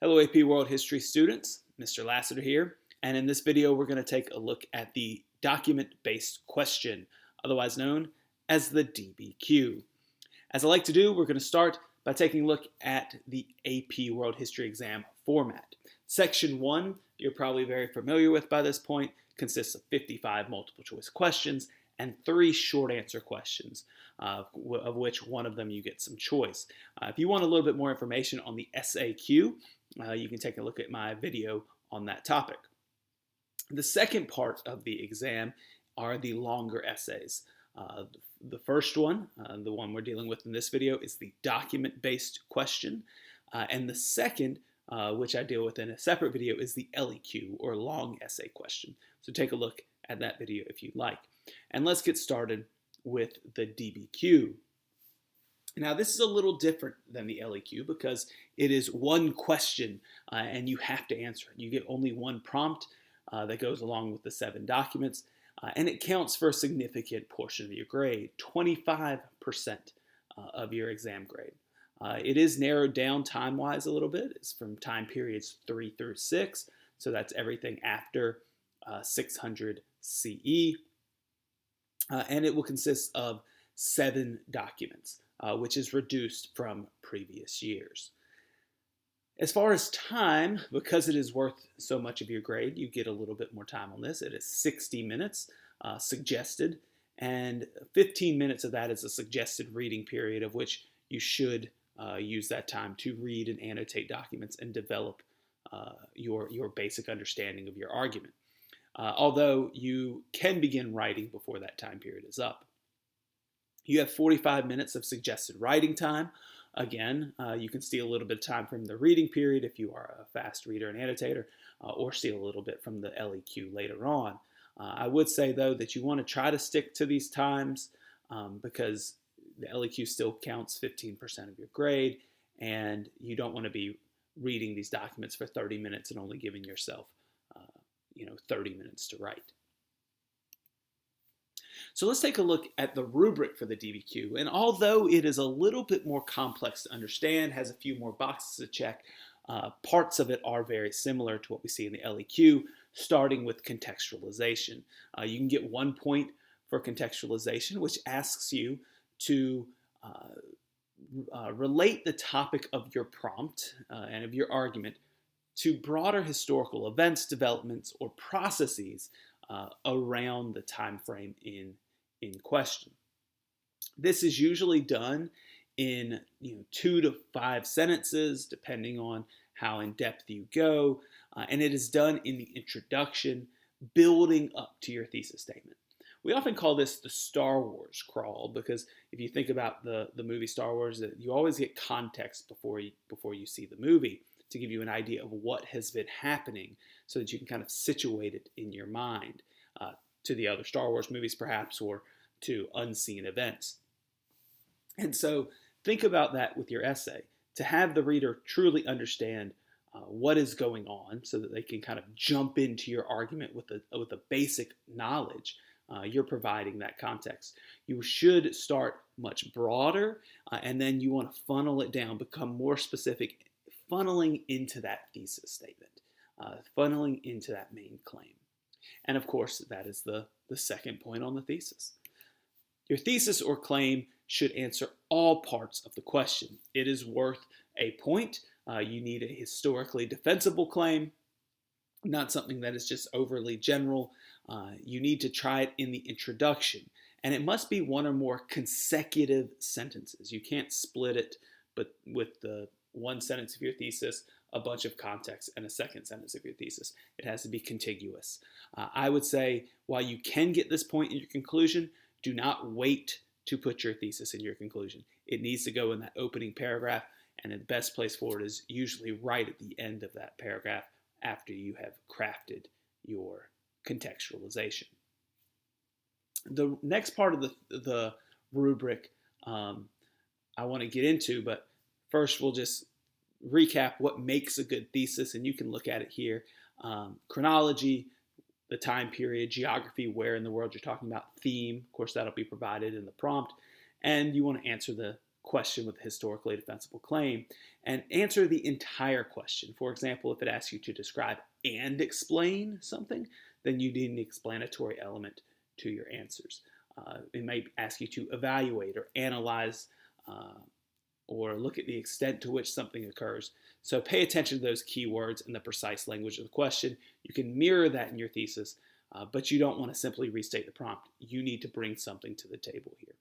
Hello AP World History students, Mr. Lassiter here, and in this video we're going to take a look at the document-based question, otherwise known as the DBQ. As I like to do, we're going to start by taking a look at the AP World History exam format. Section 1, you're probably very familiar with by this point, consists of 55 multiple choice questions and 3 short answer questions, of which one of them you get some choice. If you want a little bit more information on the SAQ, you can take a look at my video on that topic. The second part of the exam are the longer essays. The first one, the one we're dealing with in this video, is the document-based question. And the second, which I deal with in a separate video, is the LEQ, or long essay question. So take a look at that video if you'd like. And let's get started with the DBQ. Now, this is a little different than the LEQ because it is one question and you have to answer it. You get only one prompt that goes along with the 7 documents, and it counts for a significant portion of your grade, 25% of your exam grade. It is narrowed down time-wise a little bit. It's from time periods 3 through 6, so that's everything after 600 CE, and it will consist of 7 documents. Which is reduced from previous years. As far as time, because it is worth so much of your grade, you get a little bit more time on this. It is 60 minutes suggested, and 15 minutes of that is a suggested reading period, of which you should use that time to read and annotate documents and develop your basic understanding of your argument. Although you can begin writing before that time period is up. You have 45 minutes of suggested writing time. Again, you can steal a little bit of time from the reading period if you are a fast reader and annotator, or steal a little bit from the LEQ later on. I would say, though, that you want to try to stick to these times because the LEQ still counts 15% of your grade, and you don't want to be reading these documents for 30 minutes and only giving yourself 30 minutes to write. So let's take a look at the rubric for the DBQ. And although it is a little bit more complex to understand, has a few more boxes to check, parts of it are very similar to what we see in the LEQ, starting with contextualization. You can get 1 point for contextualization, which asks you to relate the topic of your prompt and of your argument to broader historical events, developments, or processes around the time frame in question. This is usually done in 2 to 5 sentences, depending on how in depth you go, and it is done in the introduction, building up to your thesis statement. We often call this the Star Wars crawl because if you think about the movie Star Wars, you always get context before you see the movie, to give you an idea of what has been happening so that you can kind of situate it in your mind to the other Star Wars movies perhaps, or to unseen events. And so think about that with your essay, to have the reader truly understand what is going on so that they can kind of jump into your argument with a basic knowledge. You're providing that context. You should start much broader, and then you want to funnel it down, become more specific, funneling into that thesis statement, funneling into that main claim. And of course, that is the second point on the thesis. Your thesis or claim should answer all parts of the question. It is worth a point. You need a historically defensible claim, not something that is just overly general. You need to try it in the introduction, and it must be 1 or more consecutive sentences. You can't split it, but with the 1 sentence of your thesis, a bunch of context, and a second sentence of your thesis. It has to be contiguous. I would say, while you can get this point in your conclusion, do not wait to put your thesis in your conclusion. It needs to go in that opening paragraph, and the best place for it is usually right at the end of that paragraph after you have crafted your contextualization. The next part of the rubric I want to get into, but first we'll just recap what makes a good thesis, and you can look at it here. Chronology, the time period, geography, where in the world you're talking about, theme, of course that'll be provided in the prompt, and you want to answer the question with a historically defensible claim and answer the entire question. For example, if it asks you to describe and explain something, then you need an explanatory element to your answers. It might ask you to evaluate or analyze or look at the extent to which something occurs. So pay attention to those keywords and the precise language of the question. You can mirror that in your thesis, but you don't want to simply restate the prompt. You need to bring something to the table here.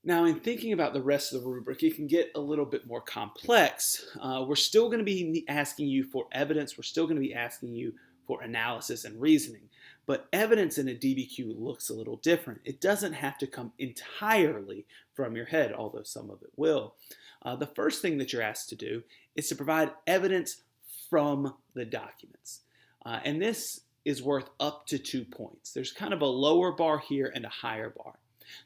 Now, in thinking about the rest of the rubric, it can get a little bit more complex. We're still going to be asking you for evidence. We're still going to be asking you for analysis and reasoning. But evidence in a DBQ looks a little different. It doesn't have to come entirely from your head, although some of it will. The first thing that you're asked to do is to provide evidence from the documents. And this is worth up to 2 points. There's kind of a lower bar here and a higher bar.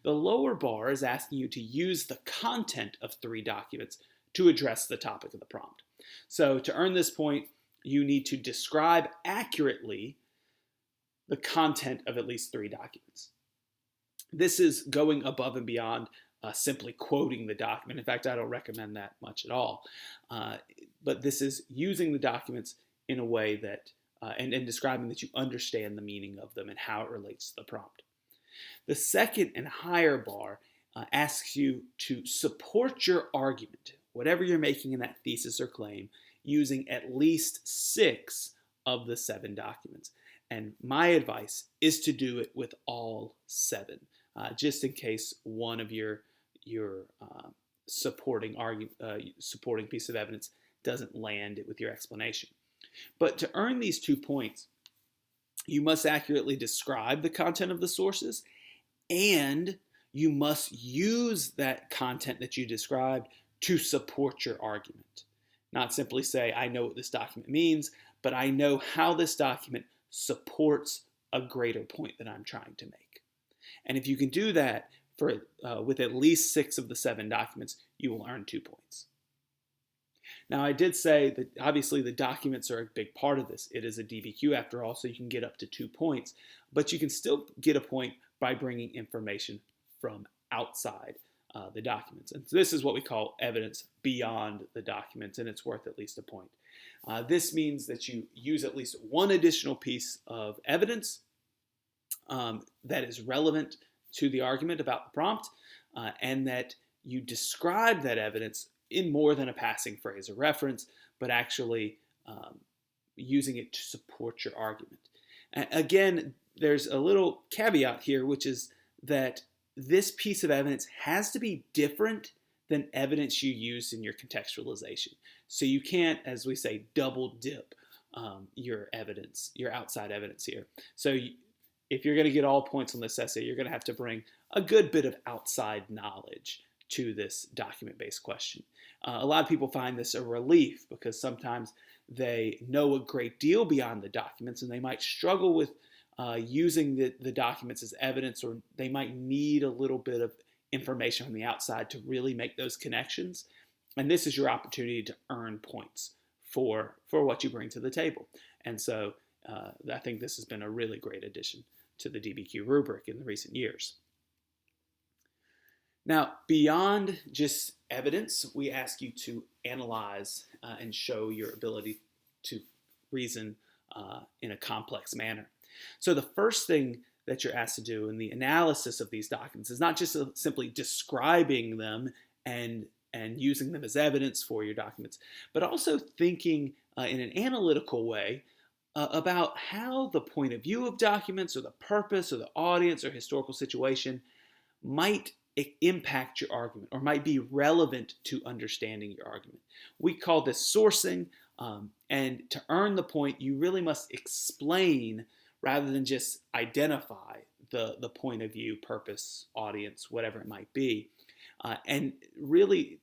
The lower bar is asking you to use the content of 3 documents to address the topic of the prompt. So to earn this point, you need to describe accurately the content of at least 3 documents. This is going above and beyond simply quoting the document. In fact, I don't recommend that much at all. But this is using the documents in a way that, and describing that you understand the meaning of them and how it relates to the prompt. The second and higher bar asks you to support your argument, whatever you're making in that thesis or claim, using at least 6 of the 7 documents. And my advice is to do it with all 7, just in case one of your supporting piece of evidence doesn't land it with your explanation. But to earn these 2 points, you must accurately describe the content of the sources, and you must use that content that you described to support your argument. Not simply say, I know what this document means, but I know how this document supports a greater point that I'm trying to make. And if you can do that with at least 6 of the 7 documents, you will earn 2 points. Now, I did say that obviously the documents are a big part of this. It is a DBQ after all, so you can get up to 2 points, but you can still get a point by bringing information from outside the documents. And so this is what we call evidence beyond the documents, and it's worth at least a point. This means that you use at least one additional piece of evidence that is relevant to the argument about the prompt, and that you describe that evidence in more than a passing phrase or reference, but actually using it to support your argument. Again, there's a little caveat here, which is that this piece of evidence has to be different than evidence you used in your contextualization. So you can't, as we say, double dip your evidence, your outside evidence here. So if you're going to get all points on this essay, you're going to have to bring a good bit of outside knowledge to this document-based question. A lot of people find this a relief because sometimes they know a great deal beyond the documents and they might struggle with using the documents as evidence, or they might need a little bit of information from the outside to really make those connections. And this is your opportunity to earn points for what you bring to the table. And so I think this has been a really great addition to the DBQ rubric in the recent years. Now, beyond just evidence, we ask you to analyze and show your ability to reason in a complex manner. So the first thing that you're asked to do in the analysis of these documents is not just simply describing them and using them as evidence for your documents, but also thinking in an analytical way about how the point of view of documents or the purpose or the audience or historical situation might impact your argument or might be relevant to understanding your argument. We call this sourcing, and to earn the point, you really must explain rather than just identify the point of view, purpose, audience, whatever it might be, and really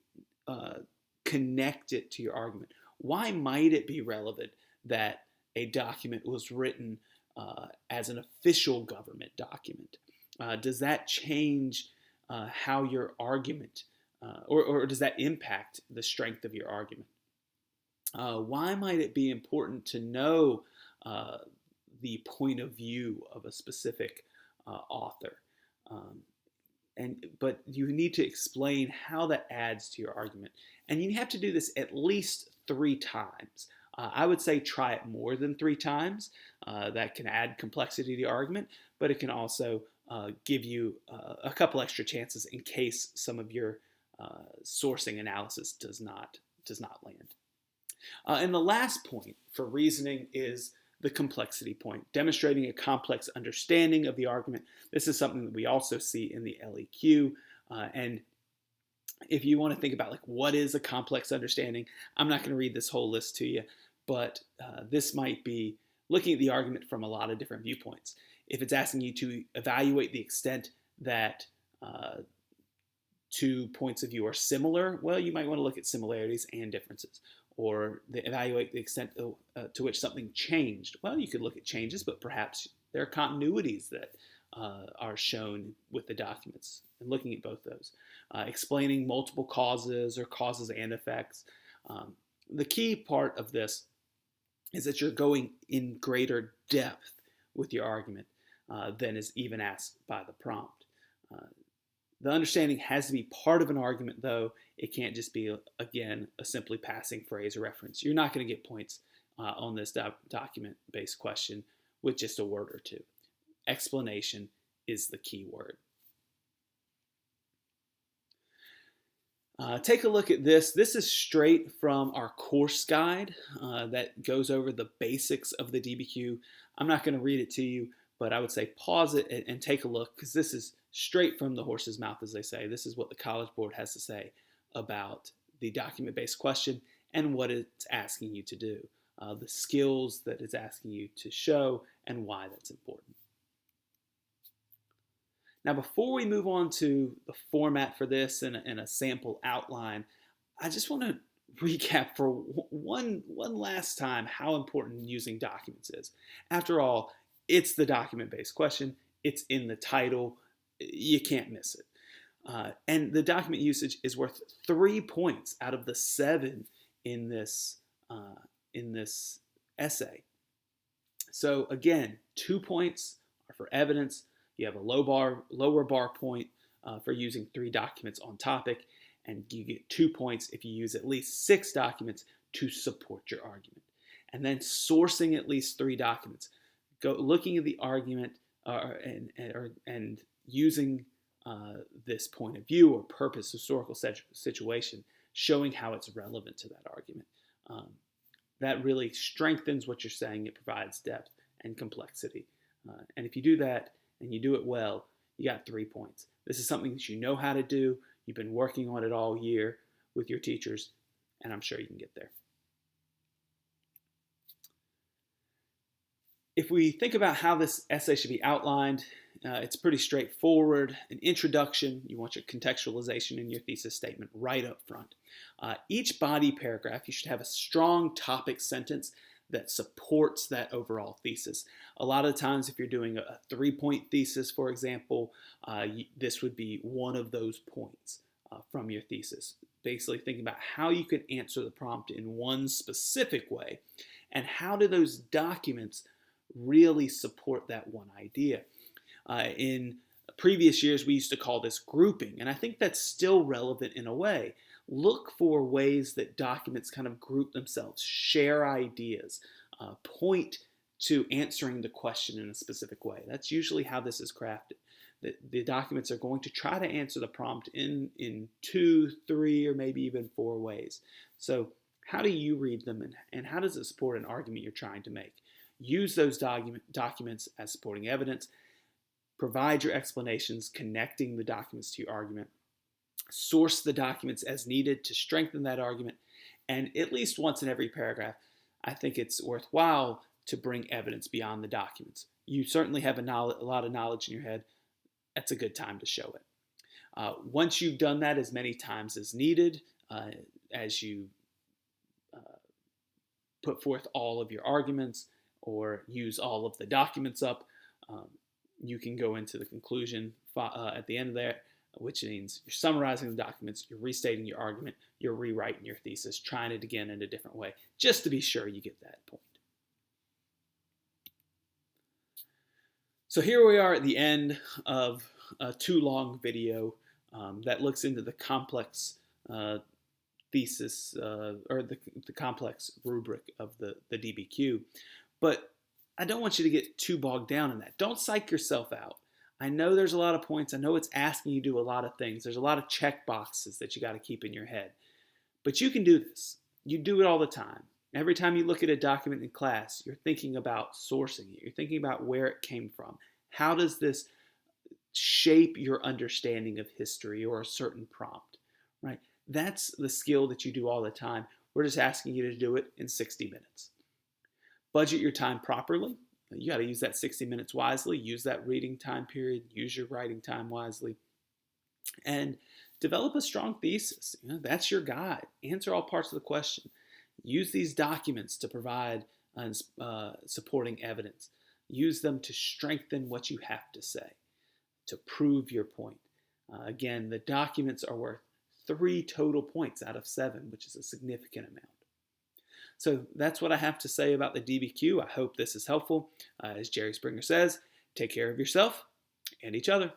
connect it to your argument. Why might it be relevant that a document was written as an official government document? Does that change how your argument, or does that impact the strength of your argument? Why might it be important to know the point of view of a specific author? but you need to explain how that adds to your argument. And you have to do this at least 3 times. I would say try it more than 3 times. That can add complexity to the argument, but it can also give you a couple extra chances in case some of your sourcing analysis does not land. And the last point for reasoning is the complexity point, demonstrating a complex understanding of the argument. This is something that we also see in the LEQ. And if you want to think about like what is a complex understanding, I'm not going to read this whole list to you, but this might be looking at the argument from a lot of different viewpoints. If it's asking you to evaluate the extent that 2 points of view are similar, well, you might want to look at similarities and differences. Or evaluate the extent to which something changed. Well, you could look at changes, but perhaps there are continuities that are shown with the documents, and looking at both those. Explaining multiple causes or causes and effects. The key part of this is that you're going in greater depth with your argument than is even asked by the prompt. The understanding has to be part of an argument, though. It can't just be, again, a simply passing phrase or reference. You're not going to get points on this document-based question with just a word or two. Explanation is the key word. Take a look at this. This is straight from our course guide that goes over the basics of the DBQ. I'm not going to read it to you, but I would say pause it and take a look, because this is straight from the horse's mouth, as they say. This is what the College Board has to say about the document-based question and what it's asking you to do, the skills that it's asking you to show, and why that's important. Now, before we move on to the format for this and a sample outline, I just want to recap for one last time how important using documents is. After all, it's the document-based question. It's in the title. You can't miss it. And the document usage is worth 3 points out of the 7 in this essay. So again, 2 points are for evidence. You have a lower bar point for using 3 documents on topic, and you get 2 points if you use at least 6 documents to support your argument. And then sourcing at least 3 documents. Looking at the argument and using this point of view or purpose, historical situation, showing how it's relevant to that argument. That really strengthens what you're saying. It provides depth and complexity. And if you do that and you do it well, you got 3 points. This is something that you know how to do. You've been working on it all year with your teachers, and I'm sure you can get there. If we think about how this essay should be outlined, it's pretty straightforward. An introduction, you want your contextualization in your thesis statement right up front. Each body paragraph, you should have a strong topic sentence that supports that overall thesis. A lot of times if you're doing a 3-point thesis, for example, this would be one of those points from your thesis. Basically thinking about how you could answer the prompt in one specific way, and how do those documents really support that one idea. In previous years, we used to call this grouping, and I think that's still relevant in a way. Look for ways that documents kind of group themselves, share ideas, point to answering the question in a specific way. That's usually how this is crafted. The documents are going to try to answer the prompt in 2, 3, or maybe even 4 ways. So how do you read them, and how does it support an argument you're trying to make? Use those documents as supporting evidence. Provide your explanations connecting the documents to your argument. Source the documents as needed to strengthen that argument. And at least once in every paragraph, I think it's worthwhile to bring evidence beyond the documents. You certainly have a lot of knowledge in your head. That's a good time to show it. Once you've done that as many times as needed, as you put forth all of your arguments or use all of the documents up, you can go into the conclusion at the end of that, which means you're summarizing the documents, you're restating your argument, you're rewriting your thesis, trying it again in a different way, just to be sure you get that point. So here we are at the end of a too long video that looks into the complex thesis or the complex rubric of the DBQ. But I don't want you to get too bogged down in that. Don't psych yourself out. I know there's a lot of points. I know it's asking you to do a lot of things. There's a lot of check boxes that you got to keep in your head. But you can do this. You do it all the time. Every time you look at a document in class, you're thinking about sourcing it. You're thinking about where it came from. How does this shape your understanding of history or a certain prompt, right? That's the skill that you do all the time. We're just asking you to do it in 60 minutes. Budget your time properly. You got to use that 60 minutes wisely. Use that reading time period. Use your writing time wisely. And develop a strong thesis. That's your guide. Answer all parts of the question. Use these documents to provide supporting evidence. Use them to strengthen what you have to say, to prove your point. Again, the documents are worth 3 total points out of 7, which is a significant amount. So that's what I have to say about the DBQ. I hope this is helpful. As Jerry Springer says, take care of yourself and each other.